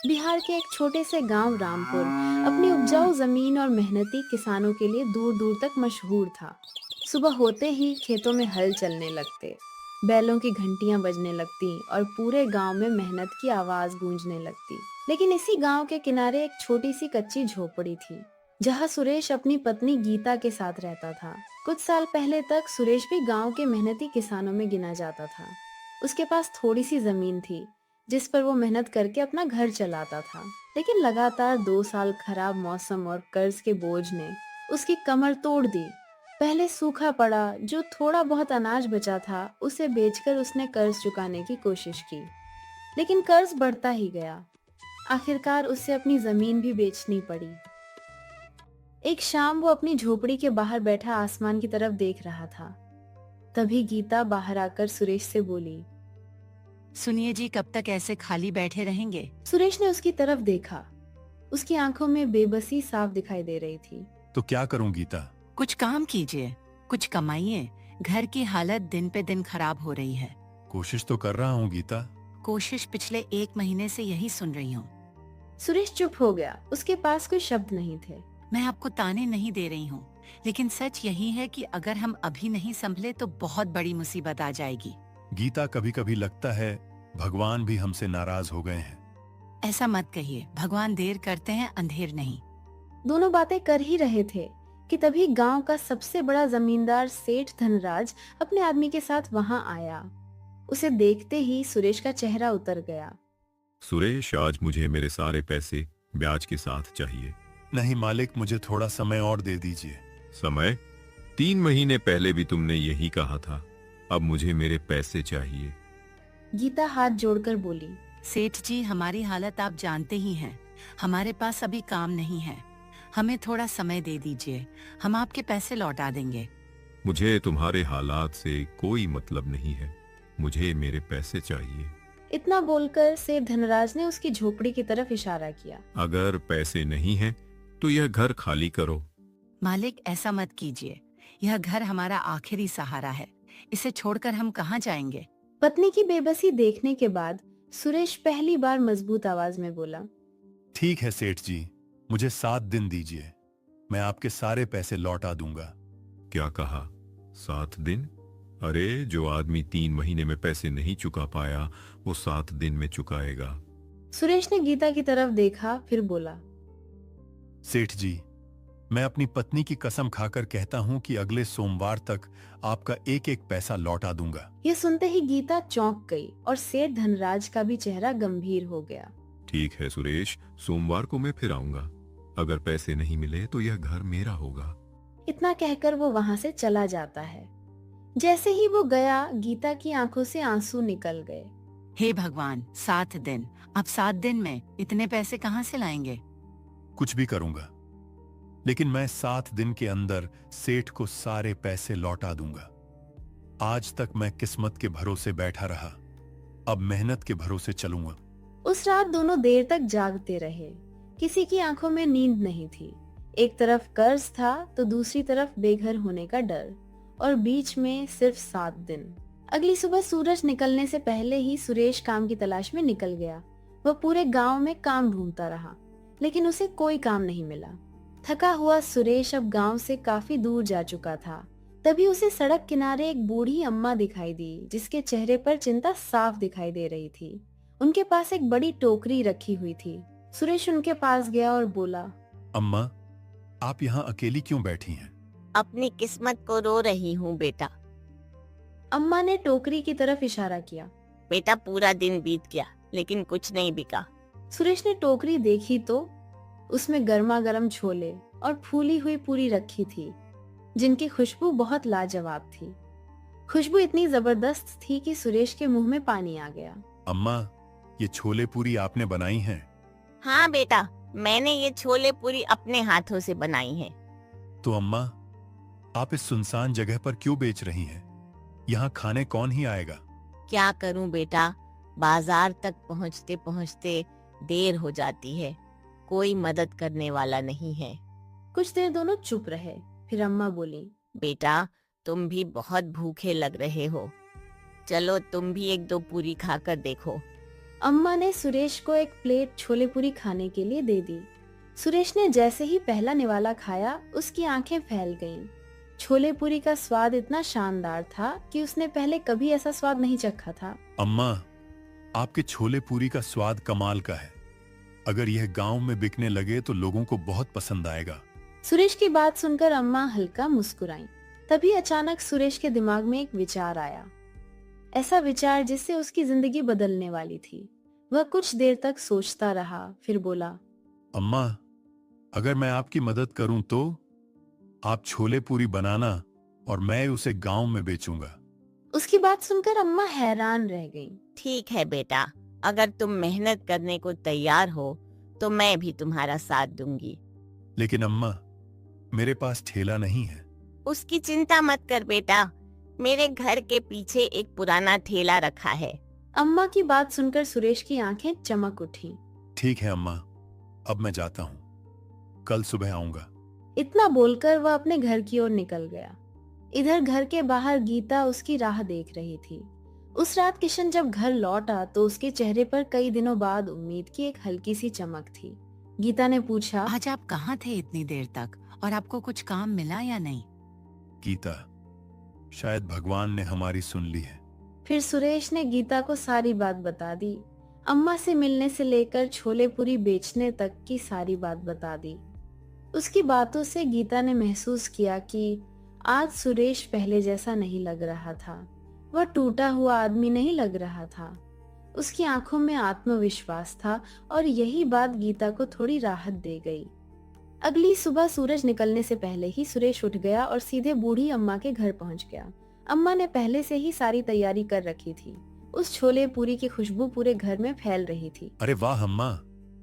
बिहार के एक छोटे से गांव रामपुर अपनी उपजाऊ जमीन और मेहनती किसानों के लिए दूर दूर तक मशहूर था। सुबह होते ही खेतों में हल चलने लगते, बैलों की घंटियां बजने लगती और पूरे गांव में मेहनत की आवाज गूंजने लगती। लेकिन इसी गांव के किनारे एक छोटी सी कच्ची झोपड़ी थी, जहां सुरेश अपनी पत्नी गीता के साथ रहता था। कुछ साल पहले तक सुरेश भी गांव के मेहनती किसानों में गिना जाता था। उसके पास थोड़ी सी जमीन थी, जिस पर वो मेहनत करके अपना घर चलाता था। लेकिन लगातार 2 साल खराब मौसम और कर्ज के बोझ ने उसकी कमर तोड़ दी। पहले सूखा पड़ा, जो थोड़ा बहुत अनाज बचा था उसे बेचकर उसने कर्ज चुकाने की कोशिश की, लेकिन कर्ज बढ़ता ही गया। आखिरकार उसे अपनी जमीन भी बेचनी पड़ी। एक शाम वो अपनी झोपड़ी के बाहर बैठा आसमान की तरफ देख रहा था। तभी गीता बाहर आकर सुरेश से बोली। सुनिए जी, कब तक ऐसे खाली बैठे रहेंगे? सुरेश ने उसकी तरफ देखा। उसकी आंखों में बेबसी साफ दिखाई दे रही थी। तो क्या करूं गीता? कुछ काम कीजिए, कुछ कमाइए। घर की हालत दिन पे दिन खराब हो रही है। कोशिश तो कर रहा हूं गीता। कोशिश पिछले 1 महीने से यही सुन रही हूँ। सुरेश चुप हो गया। उसके पास कोई शब्द नहीं थे। मैं आपको ताने नहीं दे रही हूँ, लेकिन सच यही है कि अगर हम अभी नहीं संभले तो बहुत बड़ी मुसीबत आ जाएगी। गीता, कभी कभी लगता है भगवान भी हमसे नाराज हो गए हैं। ऐसा मत कहिए, भगवान देर करते हैं, अंधेर नहीं। दोनों बातें कर ही रहे थे कि तभी गांव का सबसे बड़ा जमींदार सेठ धनराज अपने आदमी के साथ वहां आया। उसे देखते ही सुरेश का चेहरा उतर गया। सुरेश, आज मुझे मेरे सारे पैसे ब्याज के साथ चाहिए। नहीं मालिक, मुझे थोड़ा समय और दे दीजिए। समय? 3 महीने पहले भी तुमने यही कहा था। अब मुझे मेरे पैसे चाहिए। गीता हाथ जोड़कर बोली। सेठ जी, हमारी हालत आप जानते ही हैं। हमारे पास अभी काम नहीं है, हमें थोड़ा समय दे दीजिए, हम आपके पैसे लौटा देंगे। मुझे तुम्हारे हालात से कोई मतलब नहीं है, मुझे मेरे पैसे चाहिए। इतना बोलकर सेठ धनराज ने उसकी झोपड़ी की तरफ इशारा किया। अगर पैसे नहीं हैं, तो यह घर खाली करो। मालिक, ऐसा मत कीजिए, यह घर हमारा आखिरी सहारा है, इसे छोड़कर हम कहाँ जाएंगे? पत्नी की बेबसी देखने के बाद सुरेश पहली बार मजबूत आवाज में बोला। ठीक है सेठ जी, मुझे 7 दिन दीजिए, मैं आपके सारे पैसे लौटा दूंगा। क्या कहा? 7 दिन? अरे, जो आदमी 3 महीने में पैसे नहीं चुका पाया, वो 7 दिन में चुकाएगा। सुरेश ने गीता की तरफ देखा, फिर बोला। सेठ जी, मैं अपनी पत्नी की कसम खाकर कहता हूं कि अगले सोमवार तक आपका एक एक पैसा लौटा दूंगा। ये सुनते ही गीता चौंक गई और सेठ धनराज का भी चेहरा गंभीर हो गया। ठीक है सुरेश, सोमवार को मैं फिर आऊंगा। अगर पैसे नहीं मिले तो यह घर मेरा होगा। इतना कहकर वो वहां से चला जाता है। जैसे ही वो गया, गीता की आंखों से आंसू निकल गए। हे भगवान, 7 दिन! अब 7 दिन में इतने पैसे कहाँ से लाएंगे? कुछ भी करूंगा, लेकिन मैं 7 दिन के अंदर सेठ को सारे पैसे लौटा दूंगा। आज तक मैं किस्मत के भरोसे बैठा रहा, अब मेहनत के भरोसे चलूंगा। उस रात दोनों देर तक जागते रहे। किसी की आंखों में नींद नहीं थी। एक तरफ कर्ज था तो दूसरी तरफ बेघर होने का डर, और बीच में सिर्फ 7 दिन। अगली सुबह सूरज निकलने से पहले ही सुरेश काम की तलाश में निकल गया। वह पूरे गांव में काम ढूंढता रहा, लेकिन उसे कोई काम नहीं मिला। थका हुआ सुरेश अब गांव से काफी दूर जा चुका था। तभी उसे सड़क किनारे एक बूढ़ी अम्मा दिखाई दी, जिसके चेहरे पर चिंता साफ दिखाई दे रही थी। उनके पास एक बड़ी टोकरी रखी हुई थी। सुरेश उनके पास गया और बोला। अम्मा, आप यहाँ अकेली क्यों बैठी हैं? अपनी किस्मत को रो रही हूँ बेटा। अम्मा ने टोकरी की तरफ इशारा किया। बेटा, पूरा दिन बीत गया लेकिन कुछ नहीं बिका। सुरेश ने टोकरी देखी तो उसमें गर्मा गर्म छोले और फूली हुई पूरी रखी थी, जिनकी खुशबू बहुत लाजवाब थी। खुशबू इतनी जबरदस्त थी कि सुरेश के मुंह में पानी आ गया। अम्मा, ये छोले पूरी आपने बनाई हैं? हाँ बेटा, मैंने ये छोले पूरी अपने हाथों से बनाई है। तो अम्मा, आप इस सुनसान जगह पर क्यों बेच रही हैं? यहाँ खाने कौन ही आएगा? क्या करूँ बेटा, बाजार तक पहुँचते पहुँचते देर हो जाती है, कोई मदद करने वाला नहीं है। कुछ देर दोनों चुप रहे, फिर अम्मा बोली। बेटा, तुम भी बहुत भूखे लग रहे हो, चलो तुम भी 1-2 पूरी खाकर देखो। अम्मा ने सुरेश को एक प्लेट छोले पूरी खाने के लिए दे दी। सुरेश ने जैसे ही पहला निवाला खाया, उसकी आंखें फैल गईं। छोले पूरी का स्वाद इतना शानदार था कि उसने पहले कभी ऐसा स्वाद नहीं चखा था। अम्मा, आपके छोले पूरी का स्वाद कमाल का है। अगर यह गांव में बिकने लगे तो लोगों को बहुत पसंद आएगा। सुरेश की बात सुनकर अम्मा हल्का मुस्कुराईं। तभी अचानक सुरेश के दिमाग में एक विचार आया, ऐसा विचार जिससे उसकी जिंदगी बदलने वाली थी। वह कुछ देर तक सोचता रहा, फिर बोला, अम्मा, अगर मैं आपकी मदद करूं तो आप छोले पूरी बनाना और मैं उसे गांव में बेचूंगा। उसकी बात सुनकर अम्मा हैरान रह गईं। ठीक है बेटा, अगर तुम मेहनत करने को तैयार हो तो मैं भी तुम्हारा साथ दूंगी। लेकिन अम्मा, मेरे पास ठेला नहीं है। उसकी चिंता मत कर बेटा, मेरे घर के पीछे एक पुराना ठेला रखा है। अम्मा की बात सुनकर सुरेश की आंखें चमक उठी। ठीक है अम्मा, अब मैं जाता हूँ, कल सुबह आऊंगा। इतना बोलकर वह अपने घर की ओर निकल गया। इधर घर के बाहर गीता उसकी राह देख रही थी। उस रात किशन जब घर लौटा तो उसके चेहरे पर कई दिनों बाद उम्मीद की एक हल्की सी चमक थी। गीता ने पूछा, आज आप कहाँ थे इतनी देर तक, और आपको कुछ काम मिला या नहीं? गीता, शायद भगवान ने हमारी सुन ली है। फिर सुरेश ने गीता को सारी बात बता दी। अम्मा से मिलने से लेकर छोले पूरी बेचने तक की सारी बात बता दी। उसकी बातों से गीता ने महसूस किया कि आज सुरेश पहले जैसा नहीं लग रहा था। वह टूटा हुआ आदमी नहीं लग रहा था। उसकी आंखों में आत्मविश्वास था और यही बात गीता को थोड़ी राहत दे गई। अगली सुबह सूरज निकलने से पहले ही सुरेश उठ गया और सीधे बूढ़ी अम्मा के घर पहुंच गया। अम्मा ने पहले से ही सारी तैयारी कर रखी थी। उस छोले पूरी की खुशबू पूरे घर में फैल रही थी। अरे वाह अम्मा,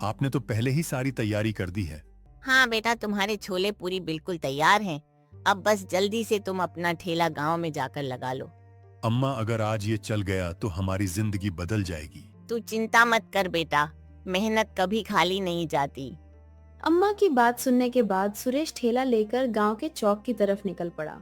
आपने तो पहले ही सारी तैयारी कर दी है। हाँ बेटा, तुम्हारे छोले पूरी बिल्कुल तैयार हैं। अब बस जल्दी से तुम अपना ठेला गांव में जाकर लगा लो। अम्मा, अगर आज ये चल गया तो हमारी जिंदगी बदल जाएगी। तू चिंता मत कर बेटा, मेहनत कभी खाली नहीं जाती। अम्मा की बात सुनने के बाद सुरेश ठेला लेकर गांव के चौक की तरफ निकल पड़ा।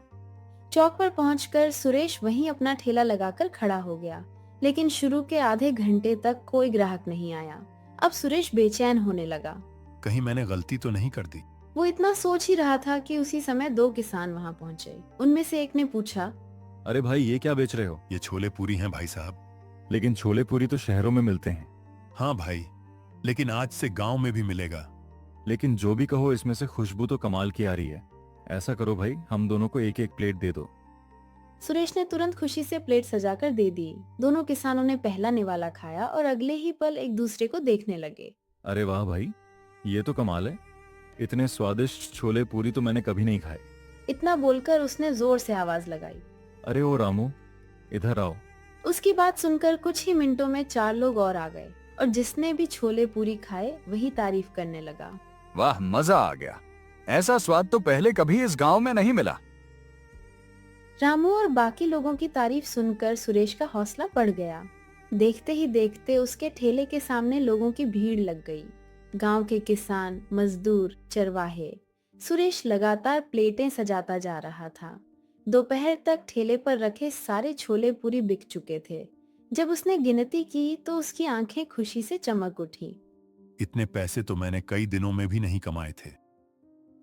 चौक पर पहुंचकर सुरेश वहीं अपना ठेला लगाकर खड़ा हो गया, लेकिन शुरू के आधे घंटे तक कोई ग्राहक नहीं आया। अब सुरेश बेचैन होने लगा। कहीं मैंने गलती तो नहीं कर दी? वो इतना सोच ही रहा था कि उसी समय दो किसान वहां पहुंचे। उनमें से एक ने पूछा, अरे भाई, ये क्या बेच रहे हो? ये छोले पूरी हैं भाई साहब। लेकिन छोले पूरी तो शहरों में मिलते हैं। हाँ भाई, लेकिन आज से गांव में भी मिलेगा। लेकिन जो भी कहो, इसमें से खुशबू तो कमाल की आ रही है। ऐसा करो भाई, हम दोनों को एक एक प्लेट दे दो। सुरेश ने तुरंत खुशी से प्लेट सजाकर दे दी। दोनों किसानों ने पहला निवाला खाया और अगले ही पल एक दूसरे को देखने लगे। अरे वाह भाई, ये तो कमाल है। इतने स्वादिष्ट छोले पूरी तो मैंने कभी नहीं खाए। इतना बोलकर उसने जोर से आवाज लगाई। अरे ओ रामू, इधर आओ। उसकी बात सुनकर कुछ ही मिनटों में 4 लोग और आ गए और जिसने भी छोले पूरी खाए वही तारीफ करने लगा। वाह, मजा आ गया। ऐसा स्वाद तो पहले कभी इस गांव में नहीं मिला। रामू और बाकी लोगों की तारीफ सुनकर सुरेश का हौसला बढ़ गया। देखते ही देखते उसके ठेले के सामने लोगों की भीड़ लग गई। गांव के किसान, मजदूर, चरवाहे। सुरेश लगातार प्लेटें सजाता जा रहा था। दोपहर तक ठेले पर रखे सारे छोले पूरी बिक चुके थे। जब उसने गिनती की तो उसकी आंखें खुशी से चमक उठी। इतने पैसे तो मैंने कई दिनों में भी नहीं कमाए थे।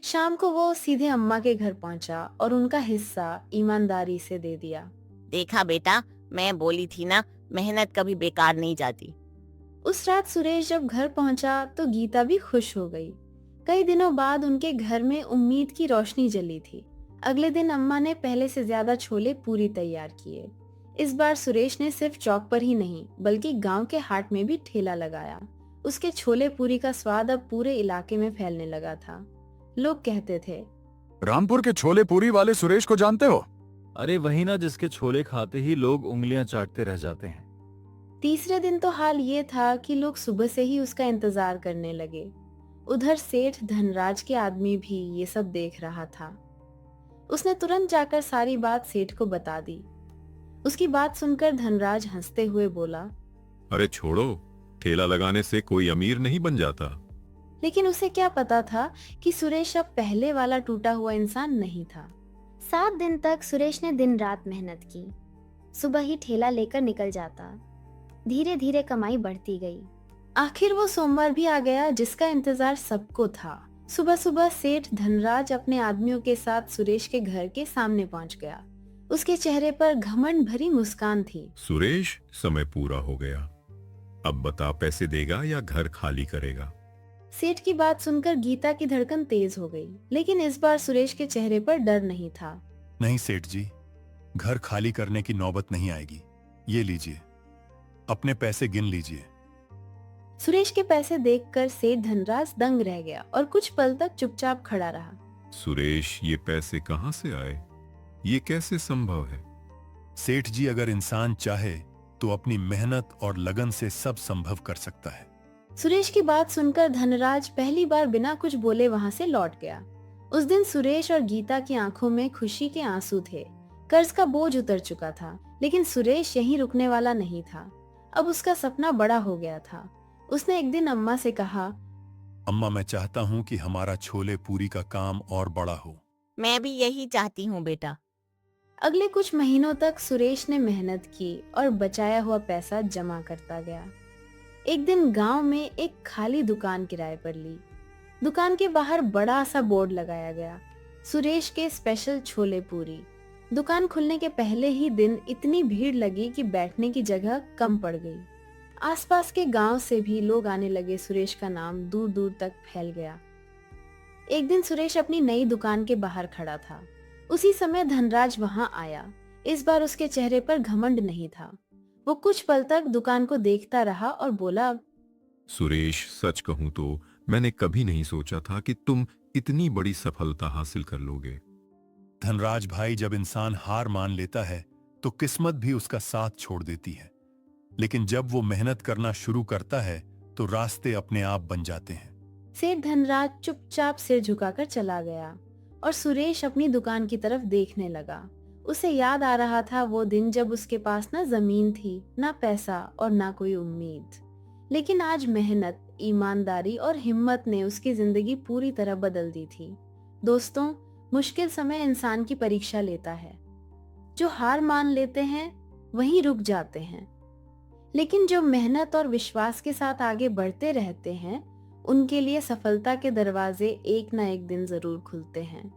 शाम को वो सीधे अम्मा के घर पहुंचा और उनका हिस्सा ईमानदारी से दे दिया। देखा बेटा, मैं बोली थी ना, मेहनत कभी बेकार नहीं जाती। उस रात सुरेश जब घर पहुंचा तो गीता भी खुश हो गई। कई दिनों बाद उनके घर में उम्मीद की रोशनी जली थी। अगले दिन अम्मा ने पहले से ज्यादा छोले पूरी तैयार किए। इस बार सुरेश ने सिर्फ चौक पर ही नहीं बल्कि गांव के हाट में भी ठेला लगाया। उसके छोले पूरी का स्वाद अब पूरे इलाके में फैलने लगा था। लोग कहते थे, रामपुर के छोले पूरी वाले सुरेश को जानते हो? अरे वही ना, जिसके छोले खाते ही लोग उंगलियां चाटते रह जाते हैं। तीसरे दिन तो हाल ये था कि लोग सुबह से ही उसका इंतजार करने लगे। उधर सेठ धनराज के आदमी भी ये सब देख रहा था। उसने तुरंत जाकर सारी बात सेठ को बता दी। उसकी बात सुनकर धनराज हंसते हुए बोला, अरे छोड़ो, ठेला लगाने से कोई अमीर नहीं बन जाता। लेकिन उसे क्या पता था कि सुरेश अब पहले वाला टूटा हुआ इंसान नहीं था। 7 दिन तक सुरेश ने दिन रात मेहनत की। सुबह ही ठेला लेकर निकल जाता। धीरे धीरे कमाई बढ़ती गई। आखिर वो सोमवार भी आ गया जिसका इंतजार सबको था। सुबह सुबह सेठ धनराज अपने आदमियों के साथ सुरेश के घर के सामने पहुंच गया। उसके चेहरे पर घमंड भरी मुस्कान थी। सुरेश, समय पूरा हो गया। अब बता, पैसे देगा या घर खाली करेगा? सेठ की बात सुनकर गीता की धड़कन तेज हो गई, लेकिन इस बार सुरेश के चेहरे पर डर नहीं था। नहीं सेठ जी, घर खाली करने की नौबत नहीं आएगी। ये लीजिए, अपने पैसे गिन लीजिए। सुरेश के पैसे देखकर सेठ धनराज दंग रह गया और कुछ पल तक चुपचाप खड़ा रहा। सुरेश, ये पैसे कहां से आए? ये कैसे संभव है? सेठ जी, अगर इंसान चाहे तो अपनी मेहनत और लगन से सब संभव कर सकता है। सुरेश की बात सुनकर धनराज पहली बार बिना कुछ बोले वहां से लौट गया। उस दिन सुरेश और गीता की आंखों में खुशी के आंसू थे। कर्ज का बोझ उतर चुका था, लेकिन सुरेश यहीं रुकने वाला नहीं था। अब उसका सपना बड़ा हो गया था। उसने एक दिन अम्मा से कहा, अम्मा, मैं चाहता हूँ कि हमारा छोले पूरी का काम और बड़ा हो। मैं भी यही चाहती हूँ बेटा। अगले कुछ महीनों तक सुरेश ने मेहनत की और बचाया हुआ पैसा जमा करता गया। एक दिन गांव में एक खाली दुकान किराए पर ली। दुकान के बाहर बड़ा सा बोर्ड लगाया गया, सुरेश के स्पेशल छोले पूरी। दुकान खुलने के पहले ही दिन इतनी भीड़ लगी कि बैठने की जगह कम पड़ गई। आसपास के गांव से भी लोग आने लगे। सुरेश का नाम दूर दूर तक फैल गया। एक दिन सुरेश अपनी नई दुकान के बाहर खड़ा था। उसी समय धनराज वहां आया। इस बार उसके चेहरे पर घमंड नहीं था। वो कुछ पल तक दुकान को देखता रहा और बोला, सुरेश, सच कहूं तो मैंने कभी नहीं सोचा था कि तुम इतनी बड़ी सफलता हासिल कर लोगे। धनराज भाई, जब इंसान हार मान लेता है तो किस्मत भी उसका साथ छोड़ देती है, लेकिन जब वो मेहनत करना शुरू करता है तो रास्ते अपने आप बन जाते हैं। सेठ धनराज चुपचाप सिर झुकाकर चला गया और सुरेश अपनी दुकान की तरफ देखने लगा। उसे याद आ रहा था वो दिन जब उसके पास ना जमीन थी, ना पैसा और ना कोई उम्मीद, लेकिन आज मेहनत, ईमानदारी और हिम्मत ने उसकी जिंदगी पूरी तरह बदल दी थी। दोस्तों, मुश्किल समय इंसान की परीक्षा लेता है। जो हार मान लेते हैं वहीं रुक जाते हैं, लेकिन जो मेहनत और विश्वास के साथ आगे बढ़ते रहते हैं, उनके लिए सफलता के दरवाजे एक ना एक दिन जरूर खुलते हैं।